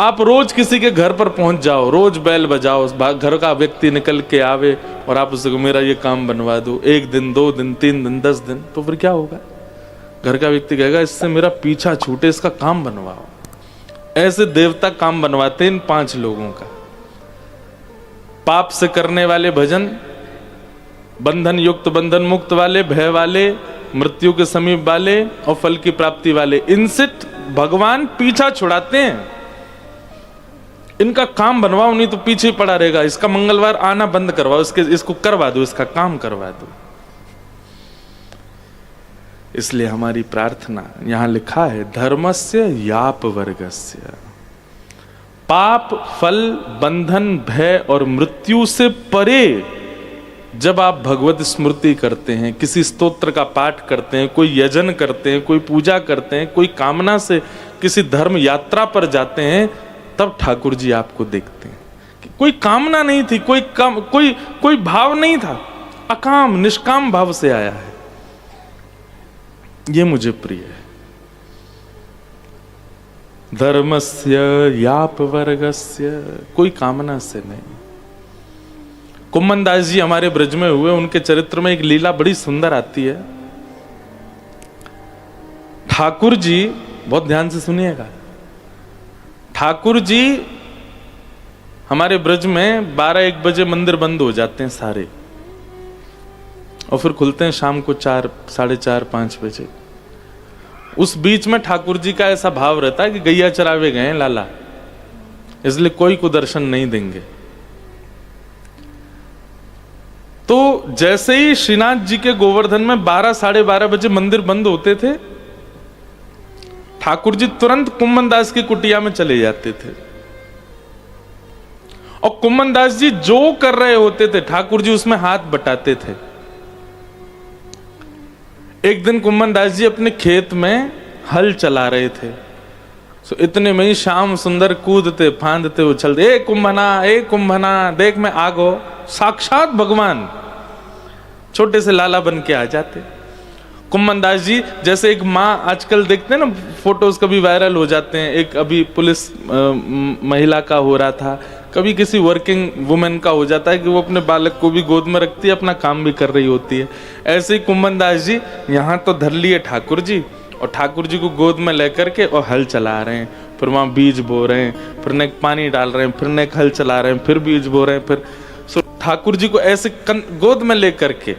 आप रोज किसी के घर पर पहुंच जाओ, रोज बैल बजाओ, घर का व्यक्ति निकल के आवे और आप उसको मेरा ये काम बनवा दो, 1 दिन 2 दिन 3 दिन 10 दिन, तो फिर क्या होगा? घर का व्यक्ति कहेगा इससे मेरा पीछा छूटे, इसका काम बनवाओ। ऐसे देवता काम बनवाते इन 5 लोगों का। पाप से करने वाले भजन, बंधन युक्त बंधन मुक्त वाले, भय वाले, मृत्यु के समीप वाले और फल की प्राप्ति वाले, इनसे भगवान पीछा छुड़ाते हैं। इनका काम बनवाओ, नहीं तो पीछे पड़ा रहेगा। इसका मंगलवार आना बंद करवाओ, इसको करवा दो, इसका काम करवा दो। इसलिए हमारी प्रार्थना, यहां लिखा है धर्मस्य याप वर्गस्य, पाप फल बंधन भय और मृत्यु से परे जब आप भगवत स्मृति करते हैं, किसी स्तोत्र का पाठ करते हैं, कोई यजन करते हैं, कोई पूजा करते हैं, कोई कामना से किसी धर्म यात्रा पर जाते हैं, तब ठाकुर जी आपको देखते हैं कि कोई कामना नहीं थी, कोई भाव नहीं था, अकाम निष्काम भाव से आया है। ये मुझे प्रिय है। धर्मस्य याप वर्गस्य, कोई कामना से नहीं। कुम्मन दास जी हमारे ब्रज में हुए, उनके चरित्र में एक लीला बड़ी सुंदर आती है। ठाकुर जी, बहुत ध्यान से सुनिएगा, ठाकुर जी हमारे ब्रज में 12-1 बजे मंदिर बंद हो जाते हैं सारे, और फिर खुलते हैं शाम को 4, 4:30, 5 बजे। उस बीच में ठाकुर जी का ऐसा भाव रहता है कि गैया चरावे गए हैं लाला, इसलिए कोई को दर्शन नहीं देंगे। तो जैसे ही श्रीनाथ जी के गोवर्धन में 12, 12:30 बजे मंदिर बंद होते थे, ठाकुर जी तुरंत कुम्मन दास की कुटिया में चले जाते थे, और कुम्मन दास जी जो कर रहे होते थे ठाकुर जी उसमें हाथ बटाते थे। एक दिन कुम्मन दास जी अपने खेत में हल चला रहे थे, सो इतने में ही श्याम सुंदर कूदते फांदते उछलते, ए कुंभना देख मैं आ गो। साक्षात भगवान छोटे से लाला बन के आ जाते। कुम्मन दास जी जैसे एक माँ, आजकल देखते हैं ना फोटोज कभी वायरल हो जाते हैं, एक अभी पुलिस महिला का हो रहा था, कभी किसी वर्किंग वुमेन का हो जाता है कि वो अपने बालक को भी गोद में रखती है, अपना काम भी कर रही होती है। ऐसे ही कुम्मन दास जी यहाँ तो धर लिए ठाकुर जी, और ठाकुर जी को गोद में लेकर के और हल चला रहे हैं, फिर वहाँ बीज बो रहे हैं, फिर न पानी डाल रहे हैं, फिर न हल चला रहे हैं, फिर बीज बो रहे हैं, फिर सो ठाकुर जी को ऐसे गोद में लेकर के,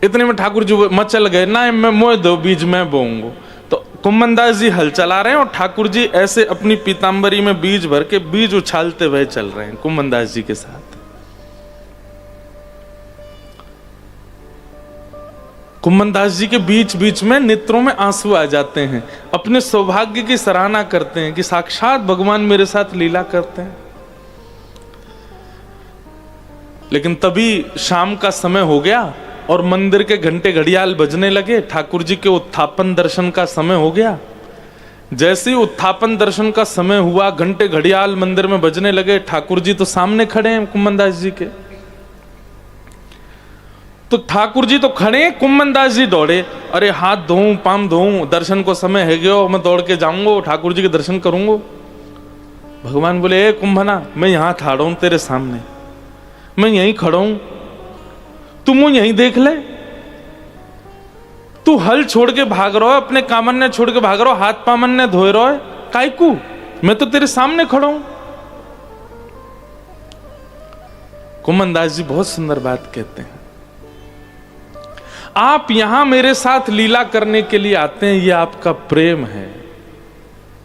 इतने में ठाकुर जी मचल गए, ना मैं मोह दो बीज मैं बोऊंगा। तो कुम्मन दास जी हल चला रहे हैं और ठाकुर जी ऐसे अपनी पीतांबरी में बीज भर के बीज उछालते हुए चल रहे हैं कुम्मन दास जी के साथ। कुम्मन दास जी के बीच बीच में नेत्रों में आंसू आ जाते हैं, अपने सौभाग्य की सराहना करते हैं कि साक्षात भगवान मेरे साथ लीला करते हैं। लेकिन तभी शाम का समय हो गया और मंदिर के घंटे घड़ियाल बजने लगे, ठाकुर जी के उत्थापन दर्शन का समय हो गया। जैसे ही उत्थापन दर्शन का समय हुआ, घंटे घड़ियाल मंदिर में बजने लगे, ठाकुर जी तो सामने खड़े हैं कुम्मन दास जी के। तो ठाकुर जी तो खड़े, कुम्मन दास जी दौड़े, अरे हाथ धोऊं पाम धोऊं, दर्शन को समय है गयो, मैं दौड़ के जाऊंगा ठाकुर जी के दर्शन करूंगा। भगवान बोले, ए कुंभना, मैं यहां खड़ा हूं तेरे सामने, मैं यहीं खड़ा हूं, तू मुझे यहीं देख ले। तू हल छोड़ के भाग रहा है, अपने कामन्य छोड़ के भाग रहा है, हाथ पामन्य धोए रहा है, कायकू मैं तो तेरे सामने खड़ा हूं। कुम्मन दास जी बहुत सुंदर बात कहते हैं, आप यहां मेरे साथ लीला करने के लिए आते हैं, यह आपका प्रेम है,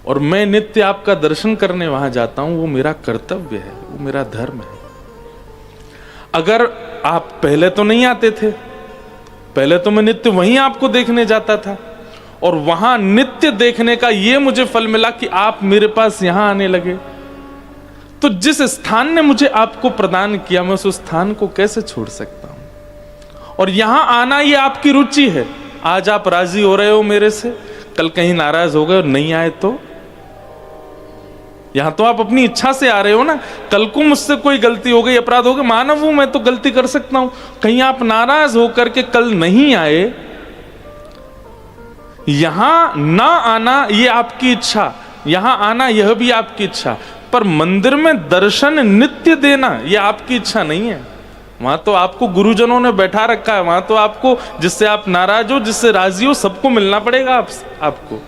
और मैं नित्य आपका दर्शन करने वहां जाता हूं, वो मेरा कर्तव्य है, वो मेरा धर्म है। अगर आप पहले तो नहीं आते थे, पहले तो मैं नित्य वहीं आपको देखने जाता था, और वहां नित्य देखने का ये मुझे फल मिला कि आप मेरे पास यहां आने लगे। तो जिस स्थान ने मुझे आपको प्रदान किया, मैं उस स्थान को कैसे छोड़ सकता हूं? और यहां आना ये आपकी रुचि है। आज आप राजी हो रहे हो मेरे से, कल कहीं नाराज हो गए और नहीं आए तो? यहां तो आप अपनी इच्छा से आ रहे हो ना। कल को मुझसे कोई गलती हो गई, अपराध हो गया, मानव हूं मैं, तो गलती कर सकता हूं। कहीं आप नाराज होकर के कल नहीं आए, यहां ना आना ये आपकी इच्छा, यहां आना यह भी आपकी इच्छा, पर मंदिर में दर्शन नित्य देना ये आपकी इच्छा नहीं है। वहां तो आपको गुरुजनों ने बैठा रखा है, वहां तो आपको, जिससे आप नाराज हो जिससे राजी हो, सबको मिलना पड़ेगा आपको।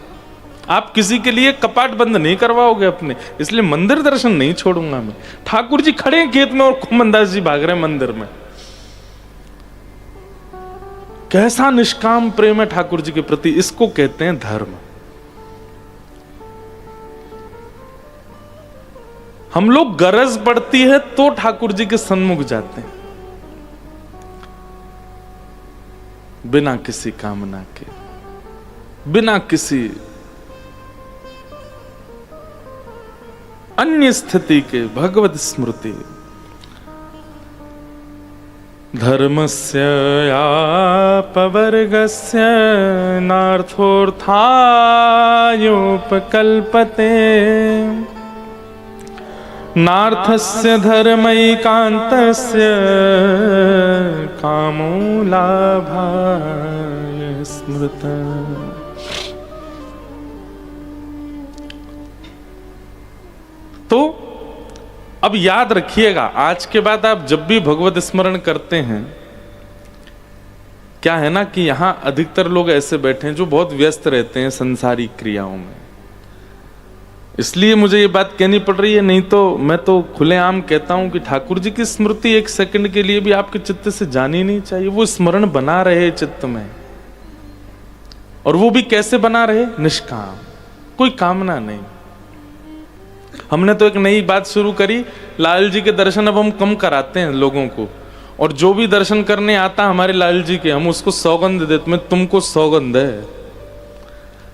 आप किसी के लिए कपाट बंद नहीं करवाओगे अपने, इसलिए मंदिर दर्शन नहीं छोड़ूंगा मैं। ठाकुर जी खड़े हैं खेत में और कुम्मन दास जी भाग रहे हैं मंदिर में। कैसा निष्काम प्रेम है ठाकुर जी के प्रति, इसको कहते हैं धर्म। हम लोग गरज पड़ती है तो ठाकुर जी के सन्मुख जाते हैं, बिना किसी कामना के, बिना किसी अन्य स्थिति के, भगवत स्मृति। धर्मस्य यापवर्गस्य नार्थोऽर्थायोपकल्पते, नार्थस्य धर्मैकान्तस्य कामो लाभाय स्मृतः। तो अब याद रखिएगा, आज के बाद आप जब भी भगवत स्मरण करते हैं, क्या है ना कि यहां अधिकतर लोग ऐसे बैठे हैं जो बहुत व्यस्त रहते हैं संसारी क्रियाओं में, इसलिए मुझे ये बात कहनी पड़ रही है। नहीं तो मैं तो खुलेआम कहता हूं कि ठाकुर जी की स्मृति एक सेकंड के लिए भी आपके चित्त से जानी नहीं चाहिए। वो स्मरण बना रहे चित्त में, और वो भी कैसे बना रहे? निष्काम, कोई कामना नहीं। हमने तो एक नई बात शुरू करी, लाल जी के दर्शन अब हम कम कराते हैं लोगों को, और जो भी दर्शन करने आता हमारे लाल जी के, हम उसको सौगंध देते, मैं तुमको सौगंध है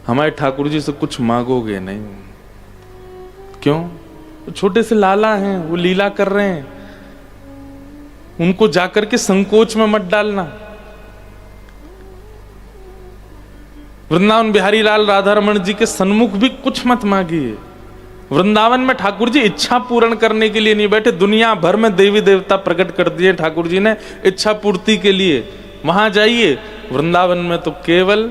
हमारे ठाकुर जी से कुछ मांगोगे नहीं। क्यों? छोटे से लाला हैं, वो लीला कर रहे हैं, उनको जाकर के संकोच में मत डालना। वृंदावन बिहारी लाल राधा रमन जी के सन्मुख भी कुछ मत मांगिए। वृंदावन में ठाकुर जी इच्छा पूर्ण करने के लिए नहीं बैठे, दुनिया भर में देवी देवता प्रकट कर दिए ठाकुर जी ने इच्छा पूर्ति के लिए। वहां जाइए, वृंदावन में तो केवल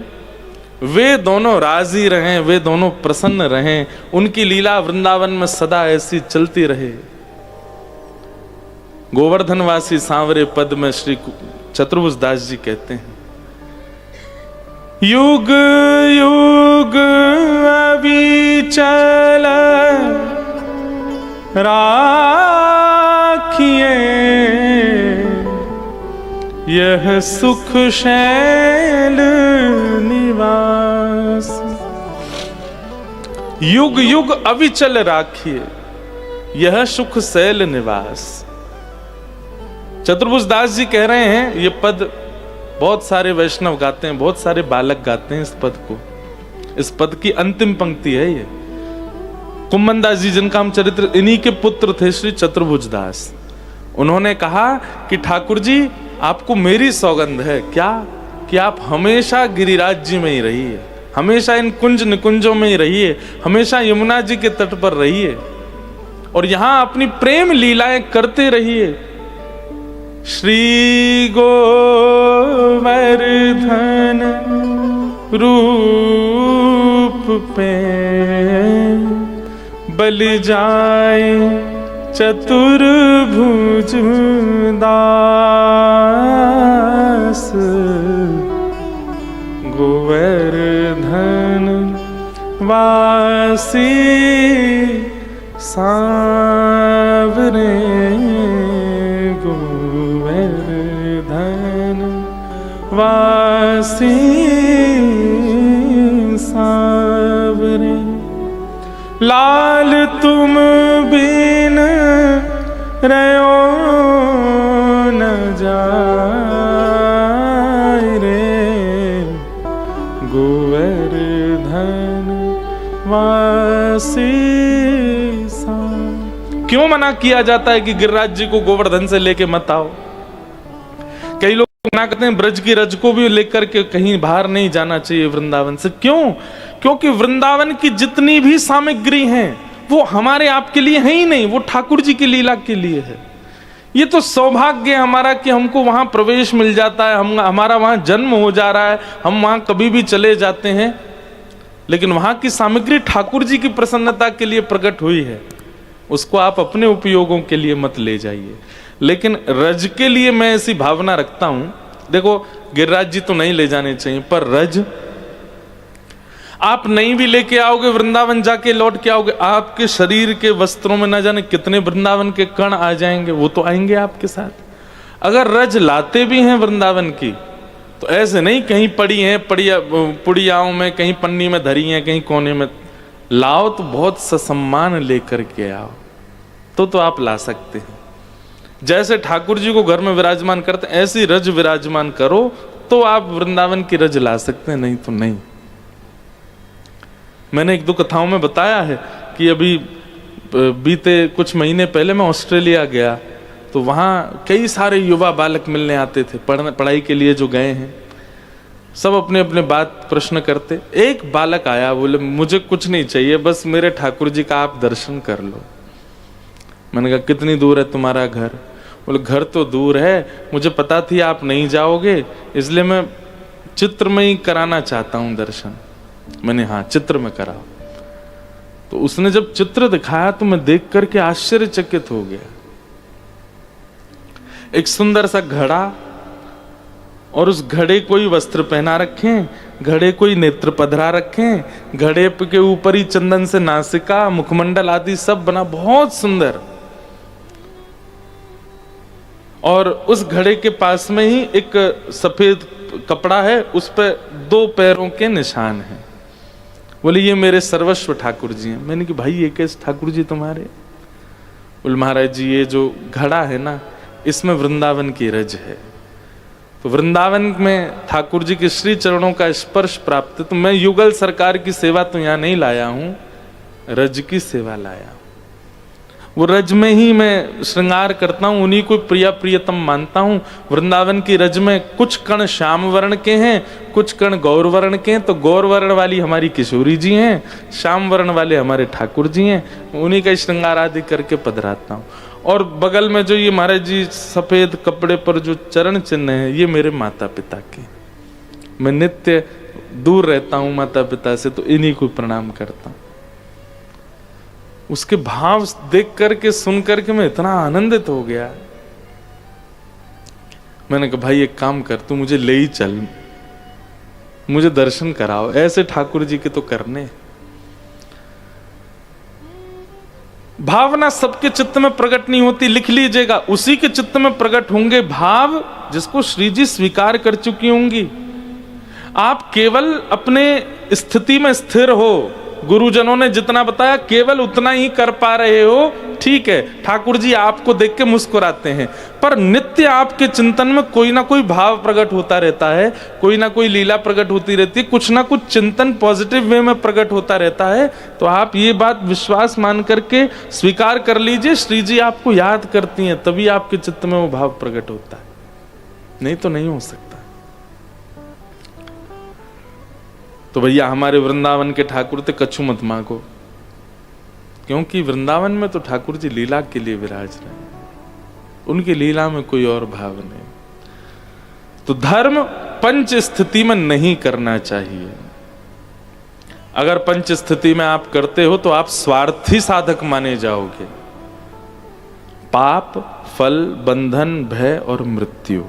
वे दोनों राजी रहें, वे दोनों प्रसन्न रहें, उनकी लीला वृंदावन में सदा ऐसी चलती रहे। गोवर्धनवासी सांवरे पद में श्री चतुर्भुज दास जी कहते हैं, युग युग अविचल राखिए, यह सुख शैल निवास। युग युग अविचल राखिए, यह सुख शैल निवास। चतुर्भुज दास जी कह रहे हैं, ये पद बहुत सारे वैष्णव गाते हैं, बहुत सारे बालक गाते हैं इस पद को। इस पद की अंतिम पंक्ति है ये। कुम्मन दास जी, जिनका हम चरित्र, इन्हीं के पुत्र थे श्री चतुर्भुज दास। उन्होंने कहा कि ठाकुर जी आपको मेरी सौगंध है, क्या कि आप हमेशा गिरिराज जी में ही रहिए, हमेशा इन कुंज निकुंजों में ही रहिए, हमेशा यमुना जी के तट पर रहिए, और यहां अपनी प्रेम लीलाएं करते रहिए। श्री गोवर्धन रूप पे बल जाए चतुर्भुज दास, गोवर्धन वासी सांवरे, गोवर्धन वासी सांवरे। लाल तुम बिन रहो न जाए रे, गोवर्धन वासी। क्यों मना किया जाता है कि गिरिराज जी को गोवर्धन से लेके मत आओ? कई लोग मना करते हैं ब्रज की रज को भी लेकर के कहीं बाहर नहीं जाना चाहिए वृंदावन से। क्यों? क्योंकि वृंदावन की जितनी भी सामग्री हैं वो हमारे आपके लिए है ही नहीं, वो ठाकुर जी की लीला के लिए है। ये तो सौभाग्य है हमारा कि हमको वहां प्रवेश मिल जाता है, हमारा वहां जन्म हो जा रहा है, हम वहां कभी भी चले जाते हैं। लेकिन वहां की सामग्री ठाकुर जी की प्रसन्नता के लिए प्रकट हुई है, उसको आप अपने उपयोगों के लिए मत ले जाइए। लेकिन रज के लिए मैं ऐसी भावना रखता हूं, देखो गिरिराज जी तो नहीं ले जाने चाहिए, पर रज आप नहीं भी लेके आओगे, वृंदावन जाके लौट के आओगे, आपके शरीर के वस्त्रों में ना जाने कितने वृंदावन के कण आ जाएंगे, वो तो आएंगे आपके साथ। अगर रज लाते भी हैं वृंदावन की, तो ऐसे नहीं कहीं पड़ी हैं पुड़ियाओं में, कहीं पन्नी में धरी हैं, कहीं कोने में, लाओ तो बहुत ससम्मान लेकर के आओ, तो आप ला सकते हैं। जैसे ठाकुर जी को घर में विराजमान करते ऐसी रज विराजमान करो, तो आप वृंदावन की रज ला सकते हैं, नहीं तो नहीं। मैंने एक दो कथाओं में बताया है कि अभी बीते कुछ महीने पहले मैं ऑस्ट्रेलिया गया, तो वहाँ कई सारे युवा बालक मिलने आते थे, पढ़ाई के लिए जो गए हैं, सब अपने अपने बात प्रश्न करते। एक बालक आया, बोले मुझे कुछ नहीं चाहिए, बस मेरे ठाकुर जी का आप दर्शन कर लो। मैंने कहा कितनी दूर है तुम्हारा घर? बोले घर तो दूर है, मुझे पता थी आप नहीं जाओगे, इसलिए मैं चित्र में ही कराना चाहता हूँ दर्शन। मैंने हाँ चित्र में कराओ। तो उसने जब चित्र दिखाया तो मैं देख करके आश्चर्यचकित हो गया। एक सुंदर सा घड़ा, और उस घड़े को ही वस्त्र पहना रखे, घड़े को ही नेत्र पधरा रखे, घड़े के ऊपर ही चंदन से नासिका, मुखमंडल आदि सब बना, बहुत सुंदर। और उस घड़े के पास में ही एक सफेद कपड़ा है, उस पर 2 पैरों के निशान हैं। बोले ये मेरे सर्वस्व ठाकुर जी हैं। मैंने कि भाई ये कैसे ठाकुर जी तुम्हारे? बोले महाराज जी ये जो घड़ा है ना, इसमें वृंदावन की रज है, तो वृंदावन में ठाकुर जी के श्री चरणों का स्पर्श प्राप्त है, तो मैं युगल सरकार की सेवा तो यहाँ नहीं लाया हूं, रज की सेवा लाया हूं। वो रज में ही मैं श्रृंगार करता हूँ, उन्हीं को प्रिया प्रियतम मानता हूँ। वृंदावन की रज में कुछ कण श्याम वर्ण के हैं, कुछ कण गौर वर्ण के हैं, तो गौर वर्ण वाली हमारी किशोरी जी हैं, श्याम वर्ण वाले हमारे ठाकुर जी हैं, उन्हीं का श्रृंगार आदि करके पधराता हूँ। और बगल में जो ये महाराज जी सफेद कपड़े पर जो चरण चिन्ह है, ये मेरे माता पिता के। मैं नित्य दूर रहता हूँ माता पिता से, तो इन्हीं को प्रणाम करता हूँ। उसके भाव देख करके सुन करके मैं इतना आनंदित हो गया। मैंने कहा भाई एक काम कर, तू मुझे ले ही चल, मुझे दर्शन कराओ, ऐसे ठाकुर जी के तो करने। भावना सबके चित्त में प्रकट नहीं होती, लिख लीजिएगा, उसी के चित्त में प्रकट होंगे भाव जिसको श्री जी स्वीकार कर चुकी होंगी। आप केवल अपने स्थिति में स्थिर हो, गुरुजनों ने जितना बताया केवल उतना ही कर पा रहे हो, ठीक है, ठाकुर जी आपको देख के मुस्कुराते हैं, पर नित्य आपके चिंतन में कोई ना कोई भाव प्रकट होता रहता है, कोई ना कोई लीला प्रकट होती रहती है, कुछ ना कुछ चिंतन पॉजिटिव वे में प्रकट होता रहता है। तो आप ये बात विश्वास मान करके स्वीकार कर लीजिए, श्री जी आपको याद करती हैं, तभी आपके चित्त में वो भाव प्रकट होता है, नहीं तो नहीं हो सकता। तो भैया हमारे वृंदावन के ठाकुर थे, कछु मत मांगो, क्योंकि वृंदावन में तो ठाकुर जी लीला के लिए विराज रहे हैं, उनकी लीला में कोई और भाव नहीं। तो धर्म पंच स्थिति में नहीं करना चाहिए। अगर पंच स्थिति में आप करते हो तो आप स्वार्थी साधक माने जाओगे। पाप, फल, बंधन, भय और मृत्यु,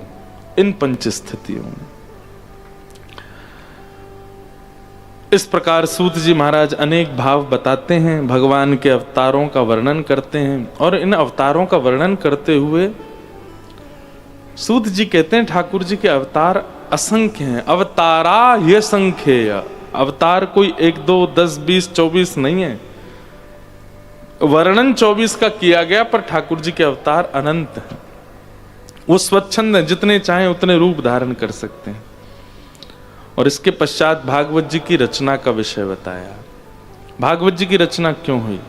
इन पंच स्थितियों में। इस प्रकार सूत जी महाराज अनेक भाव बताते हैं, भगवान के अवतारों का वर्णन करते हैं, और इन अवतारों का वर्णन करते हुए सूत जी कहते हैं ठाकुर जी के अवतार असंख्य हैं, अवतारा ये संख्य, अवतार कोई 1 2 10 20 24 नहीं है, वर्णन 24 का किया गया, पर ठाकुर जी के अवतार अनंत हैं। वो स्वच्छंद है, जितने चाहे उतने रूप धारण कर सकते हैं। और इसके पश्चात भागवत जी की रचना का विषय बताया। भागवत जी की रचना क्यों हुई?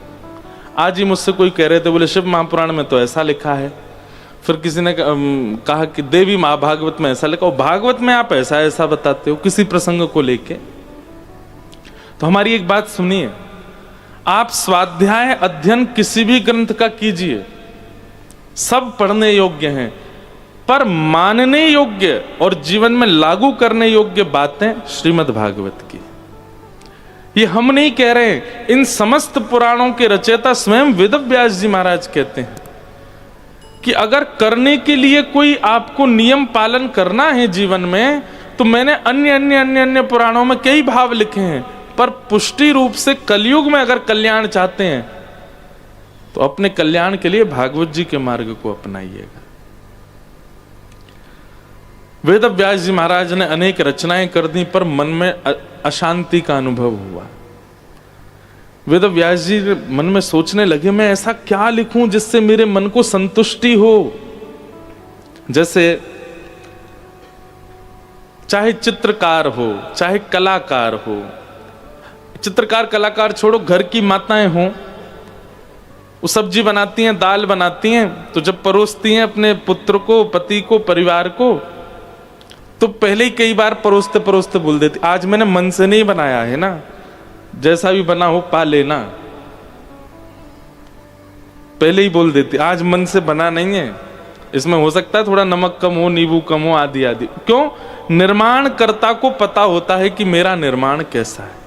आज ही मुझसे कोई कह रहे थे, बोले शिव महापुराण में तो ऐसा लिखा है, फिर किसी ने कहा कि देवी महाभागवत में ऐसा लिखा, और भागवत में आप ऐसा ऐसा बताते हो किसी प्रसंग को लेके। तो हमारी एक बात सुनिए, आप स्वाध्याय अध्ययन किसी भी ग्रंथ का कीजिए, सब पढ़ने योग्य हैं, पर मानने योग्य और जीवन में लागू करने योग्य बातें श्रीमद् भागवत की। ये हम नहीं कह रहे हैं, इन समस्त पुराणों के रचयिता स्वयं वेद व्यास जी महाराज कहते हैं कि अगर करने के लिए कोई आपको नियम पालन करना है जीवन में, तो मैंने अन्य पुराणों में कई भाव लिखे हैं, पर पुष्टि रूप से कलयुग में अगर कल्याण चाहते हैं तो अपने कल्याण के लिए भागवत जी के मार्ग को अपनाइएगा। वेद व्यास जी महाराज ने अनेक रचनाएं कर दी, पर मन में अशांति का अनुभव हुआ। वेद व्यास जी मन में सोचने लगे, मैं ऐसा क्या लिखूं जिससे मेरे मन को संतुष्टि हो। जैसे चाहे चित्रकार हो, चाहे कलाकार हो, चित्रकार कलाकार छोड़ो, घर की माताएं हों, वो सब्जी बनाती हैं, दाल बनाती हैं, तो जब परोसती हैं अपने पुत्र को, पति को, परिवार को, तो पहले ही कई बार परोसते परोसते बोल देती, आज मैंने मन से नहीं बनाया है ना, जैसा भी बना हो पा लेना। पहले ही बोल देती, आज मन से बना नहीं है, इसमें हो सकता है थोड़ा नमक कम हो, नींबू कम हो, आदि आदि। क्यों? निर्माणकर्ता को पता होता है कि मेरा निर्माण कैसा है।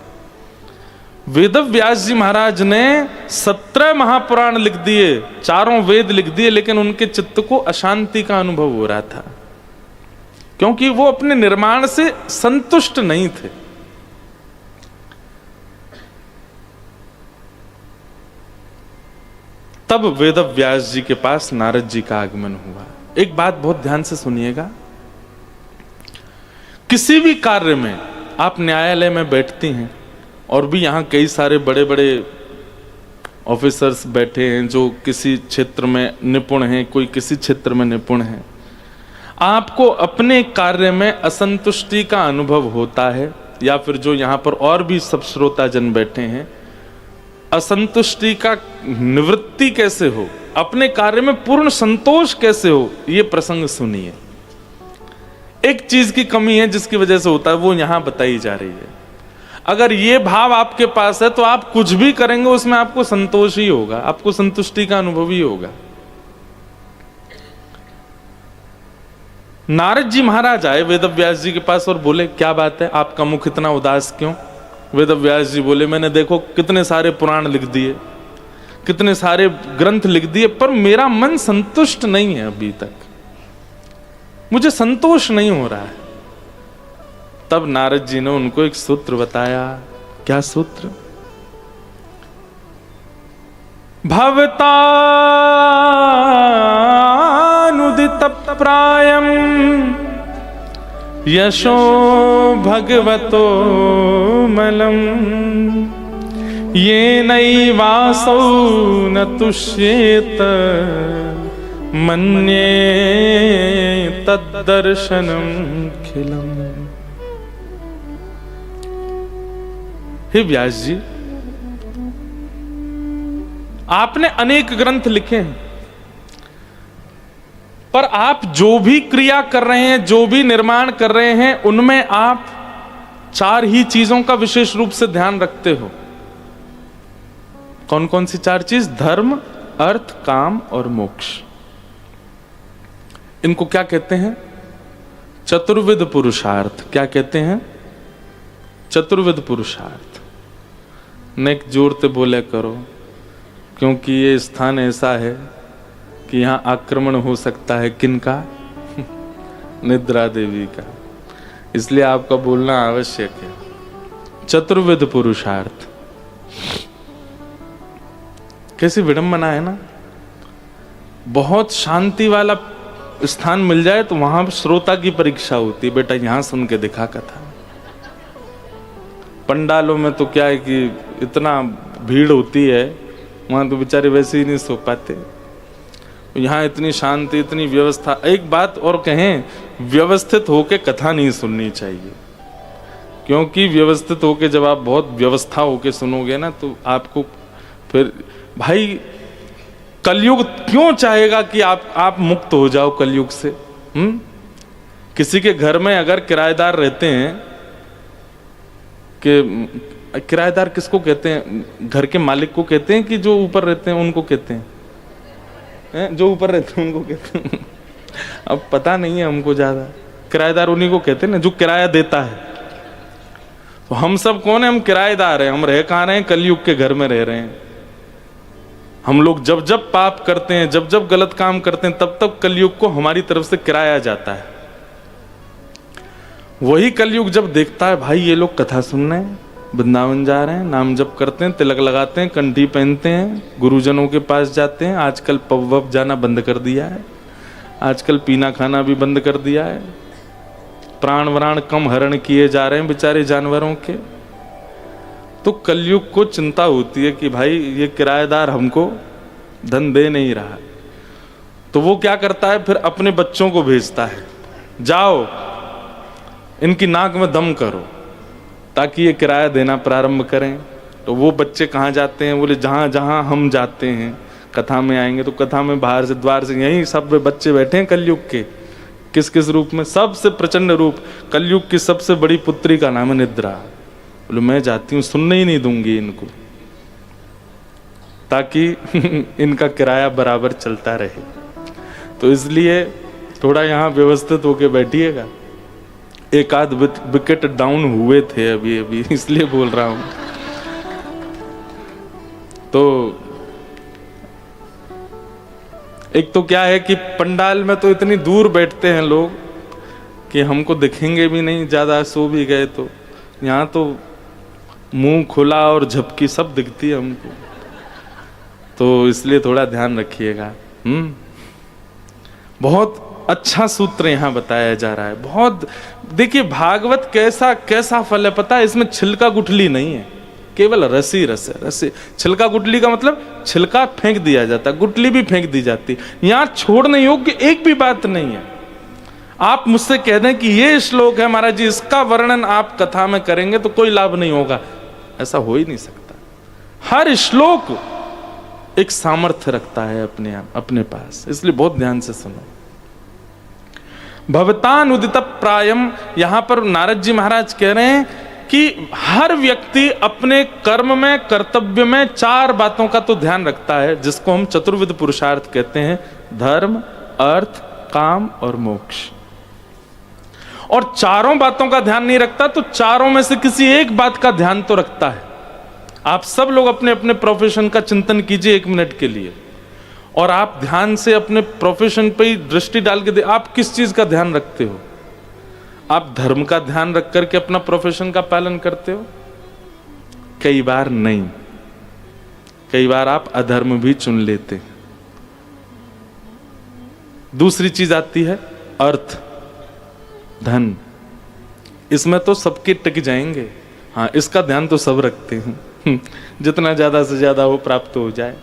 वेद व्यास जी महाराज ने 17 महापुराण लिख दिए, 4 वेद लिख दिए, लेकिन उनके चित्त को अशांति का अनुभव हो रहा था, क्योंकि वो अपने निर्माण से संतुष्ट नहीं थे। तब वेद व्यास जी के पास नारद जी का आगमन हुआ। एक बात बहुत ध्यान से सुनिएगा, किसी भी कार्य में आप न्यायालय में बैठती हैं, और भी यहां कई सारे बड़े बड़े ऑफिसर्स बैठे हैं जो किसी क्षेत्र में निपुण हैं, कोई किसी क्षेत्र में निपुण है। आपको अपने कार्य में असंतुष्टि का अनुभव होता है, या फिर जो यहां पर और भी सब श्रोताजन बैठे हैं, असंतुष्टि का निवृत्ति कैसे हो, अपने कार्य में पूर्ण संतोष कैसे हो, ये प्रसंग सुनिए। एक चीज की कमी है जिसकी वजह से होता है, वो यहां बताई जा रही है। अगर ये भाव आपके पास है तो आप कुछ भी करेंगे उसमें आपको संतोष ही होगा, आपको संतुष्टि का अनुभव ही होगा। नारद जी महाराज आए वेद व्यास जी के पास और बोले, क्या बात है, आपका मुख इतना उदास क्यों? वेद व्यास जी बोले, मैंने देखो कितने सारे पुराण लिख दिए, कितने सारे ग्रंथ लिख दिए, पर मेरा मन संतुष्ट नहीं है, अभी तक मुझे संतोष नहीं हो रहा है। तब नारद जी ने उनको एक सूत्र बताया। क्या सूत्र? भवतानुदित प्रायम यशो भगवतो मलम ये नैवासौ न तुष्येत मन्ये तद्दर्शनम खिलम। हे व्यास जी, आपने अनेक ग्रंथ लिखे हैं, पर आप जो भी क्रिया कर रहे हैं, जो भी निर्माण कर रहे हैं, उनमें आप 4 ही चीजों का विशेष रूप से ध्यान रखते हो। कौन कौन सी 4 चीज? धर्म, अर्थ, काम और मोक्ष। इनको क्या कहते हैं? चतुर्विध पुरुषार्थ। क्या कहते हैं? चतुर्विध पुरुषार्थ। नेक जोड़ते बोले करो, क्योंकि ये स्थान ऐसा है कि यहाँ आक्रमण हो सकता है। किनका? निद्रा देवी का। इसलिए आपका बोलना आवश्यक है। चतुर्विध पुरुषार्थ। कैसी विडंबना है ना। बहुत शांति वाला स्थान मिल जाए तो वहां श्रोता की परीक्षा होती है, बेटा यहां सुन के दिखा कथा। पंडालों में तो क्या है कि इतना भीड़ होती है, वहां तो बेचारे वैसे ही नहीं सो पाते। यहाँ इतनी शांति, इतनी व्यवस्था। एक बात और कहें, व्यवस्थित होके कथा नहीं सुननी चाहिए, क्योंकि व्यवस्थित होके जब आप बहुत व्यवस्था होके सुनोगे ना, तो आपको फिर भाई कलयुग क्यों चाहेगा कि आप मुक्त हो जाओ कलयुग से? किसी के घर में अगर किराएदार रहते हैं, कि किराएदार किसको कहते हैं? घर के मालिक को कहते हैं कि जो ऊपर रहते हैं उनको कहते हैं? जो ऊपर रहते हैं उनको कहते हैं। अब पता नहीं है हमको ज्यादा, किराएदार उन्हीं को कहते हैं ना जो किराया देता है। तो हम सब कौन है? हम किराएदार हैं। हम रह कहाँ रहे हैं? कलयुग के घर में रह रहे हैं। हम लोग जब जब पाप करते हैं, जब जब गलत काम करते हैं, तब तब कलयुग को हमारी तरफ से किराया जाता है। वही कलयुग जब देखता है भाई ये लोग कथा सुन रहे हैं, वृंदावन जा रहे हैं, नाम जप करते हैं, तिलक लगाते हैं, कंठी पहनते हैं, गुरुजनों के पास जाते हैं, आजकल पब वब जाना बंद कर दिया है, आजकल पीना खाना भी बंद कर दिया है, प्राण वराण कम हरण किए जा रहे हैं बेचारे जानवरों के, तो कलयुग को चिंता होती है कि भाई ये किराएदार हमको धन दे नहीं रहा। तो वो क्या करता है? फिर अपने बच्चों को भेजता है, जाओ इनकी नाक में दम करो ताकि ये किराया देना प्रारंभ करें। तो वो बच्चे कहाँ जाते हैं? बोले जहाँ जहाँ हम जाते हैं, कथा में आएंगे तो कथा में बाहर से द्वार से यही सब बच्चे बैठे हैं कलयुग के। किस किस रूप में? सबसे प्रचंड रूप, कलयुग की सबसे बड़ी पुत्री का नाम है निद्रा। बोले मैं जाती हूँ, सुनने ही नहीं दूंगी इनको, ताकि इनका किराया बराबर चलता रहे। तो इसलिए थोड़ा यहाँ व्यवस्थित होके बैठिएगा। एक आध विकेट डाउन हुए थे अभी अभी, इसलिए बोल रहा हूं। तो एक तो क्या है कि पंडाल में तो इतनी दूर बैठते हैं लोग कि हमको दिखेंगे भी नहीं, ज्यादा सो भी गए तो। यहाँ तो मुंह खुला और झपकी सब दिखती है हमको, तो इसलिए थोड़ा ध्यान रखिएगा। बहुत अच्छा सूत्र यहाँ बताया जा रहा है। बहुत देखिए भागवत कैसा कैसा फल है पता है? इसमें छिलका गुठली नहीं है, केवल रसी रस है। रसी, छिलका गुठली का मतलब छिलका फेंक दिया जाता है, गुठली भी फेंक दी जाती। यहाँ छोड़ने योग्य एक भी बात नहीं है। आप मुझसे कह दें कि ये श्लोक है महाराज जी, इसका वर्णन आप कथा में करेंगे तो कोई लाभ नहीं होगा, ऐसा हो ही नहीं सकता। हर श्लोक एक सामर्थ्य रखता है अपने आप अपने पास, इसलिए बहुत ध्यान से सुनो। भवतान उदित प्रायम, यहां पर नारद जी महाराज कह रहे हैं कि हर व्यक्ति अपने कर्म में, कर्तव्य में 4 बातों का तो ध्यान रखता है, जिसको हम चतुर्विध पुरुषार्थ कहते हैं, धर्म, अर्थ, काम और मोक्ष। और चारों बातों का ध्यान नहीं रखता तो चारों में से किसी एक बात का ध्यान तो रखता है। आप सब लोग अपने अपने प्रोफेशन का चिंतन कीजिए 1 मिनट के लिए, और आप ध्यान से अपने प्रोफेशन पे ही दृष्टि डाल के आप किस चीज का ध्यान रखते हो? आप धर्म का ध्यान रख करके अपना प्रोफेशन का पालन करते हो? कई बार नहीं, कई बार आप अधर्म भी चुन लेते हैं। दूसरी चीज आती है अर्थ, धन। इसमें तो सबके टिक जाएंगे, हाँ इसका ध्यान तो सब रखते हैं, जितना ज्यादा से ज्यादा हो प्राप्त हो जाए।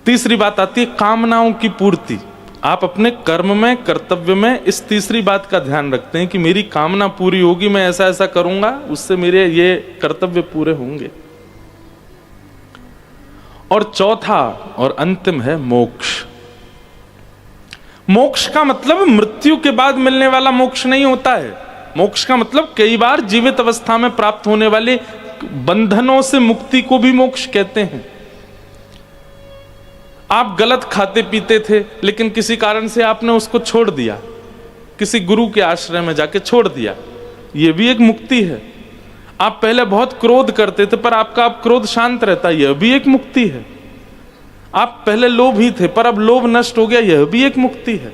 तीसरी बात आती है कामनाओं की पूर्ति। आप अपने कर्म में, कर्तव्य में इस तीसरी बात का ध्यान रखते हैं कि मेरी कामना पूरी होगी, मैं ऐसा ऐसा करूंगा, उससे मेरे ये कर्तव्य पूरे होंगे। और चौथा और अंतिम है मोक्ष। मोक्ष का मतलब मृत्यु के बाद मिलने वाला मोक्ष नहीं होता है। मोक्ष का मतलब कई बार जीवित अवस्था में प्राप्त होने वाले बंधनों से मुक्ति को भी मोक्ष कहते हैं। आप गलत खाते पीते थे, लेकिन किसी कारण से आपने उसको छोड़ दिया, किसी गुरु के आश्रय में जाके छोड़ दिया, यह भी एक मुक्ति है। आप पहले बहुत क्रोध करते थे पर आपका अब क्रोध शांत रहता, यह भी एक मुक्ति है। आप पहले लोभी थे पर अब लोभ नष्ट हो गया, यह भी एक मुक्ति है।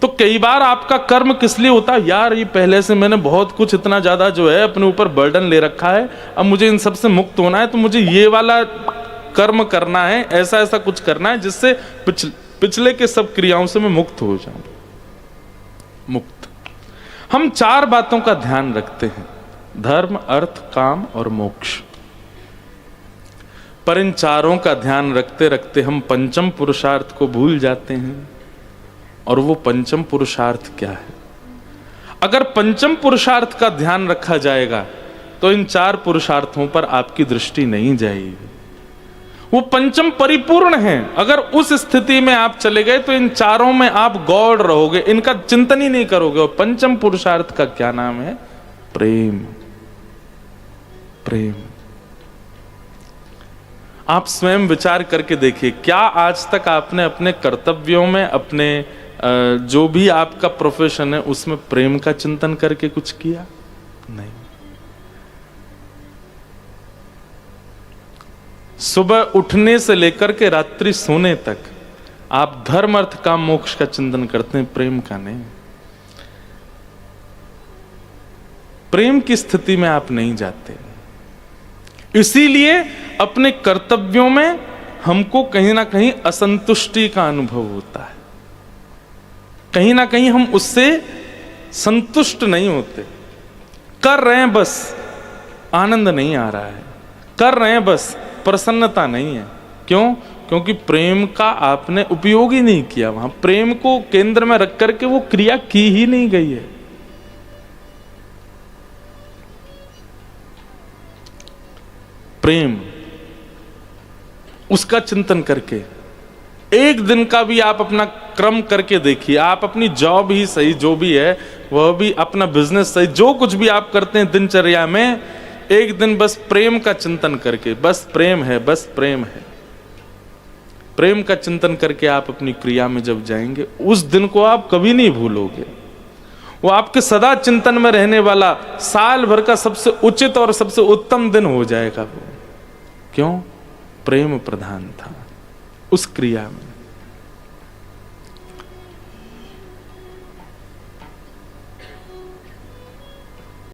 तो कई बार आपका कर्म किस लिए होता है? यार ये पहले से मैंने बहुत कुछ इतना ज्यादा जो है अपने ऊपर बर्डन ले रखा है, अब मुझे इन सब से मुक्त होना है, तो मुझे ये वाला कर्म करना है, ऐसा ऐसा कुछ करना है जिससे पिछले के सब क्रियाओं से मैं मुक्त हो जाऊं। मुक्त। हम 4 बातों का ध्यान रखते हैं, धर्म, अर्थ, काम और मोक्ष। पर इन चारों का ध्यान रखते रखते हम पंचम पुरुषार्थ को भूल जाते हैं। और वो पंचम पुरुषार्थ क्या है? अगर पंचम पुरुषार्थ का ध्यान रखा जाएगा तो इन 4 पुरुषार्थों पर आपकी दृष्टि नहीं जाएगी। वो पंचम परिपूर्ण है। अगर उस स्थिति में आप चले गए तो इन चारों में आप गौड़ रहोगे, इनका चिंतन ही नहीं करोगे। और पंचम पुरुषार्थ का क्या नाम है? प्रेम। प्रेम। आप स्वयं विचार करके देखिए, क्या आज तक आपने अपने कर्तव्यों में, अपने जो भी आपका प्रोफेशन है उसमें प्रेम का चिंतन करके कुछ किया? नहीं। सुबह उठने से लेकर के रात्रि सोने तक आप धर्म, अर्थ, काम, मोक्ष का चिंतन करते हैं, प्रेम का नहीं। प्रेम की स्थिति में आप नहीं जाते। इसीलिए अपने कर्तव्यों में हमको कहीं ना कहीं असंतुष्टि का अनुभव होता है, कहीं ना कहीं हम उससे संतुष्ट नहीं होते। कर रहे हैं बस, आनंद नहीं आ रहा है, कर रहे हैं बस, प्रसन्नता नहीं है। क्यों? क्योंकि प्रेम का आपने उपयोग ही नहीं किया। वहां प्रेम को केंद्र में रख करके वो क्रिया की ही नहीं गई है। प्रेम, उसका चिंतन करके एक दिन का भी आप अपना क्रम करके देखिए। आप अपनी जॉब ही सही, जो भी है वह भी, अपना बिजनेस सही, जो कुछ भी आप करते हैं दिनचर्या में, एक दिन बस प्रेम का चिंतन करके, बस प्रेम है, बस प्रेम है, प्रेम का चिंतन करके आप अपनी क्रिया में जब जाएंगे, उस दिन को आप कभी नहीं भूलोगे। वो आपके सदा चिंतन में रहने वाला साल भर का सबसे उचित और सबसे उत्तम दिन हो जाएगा वो। क्यों? प्रेम प्रधान था उस क्रिया में।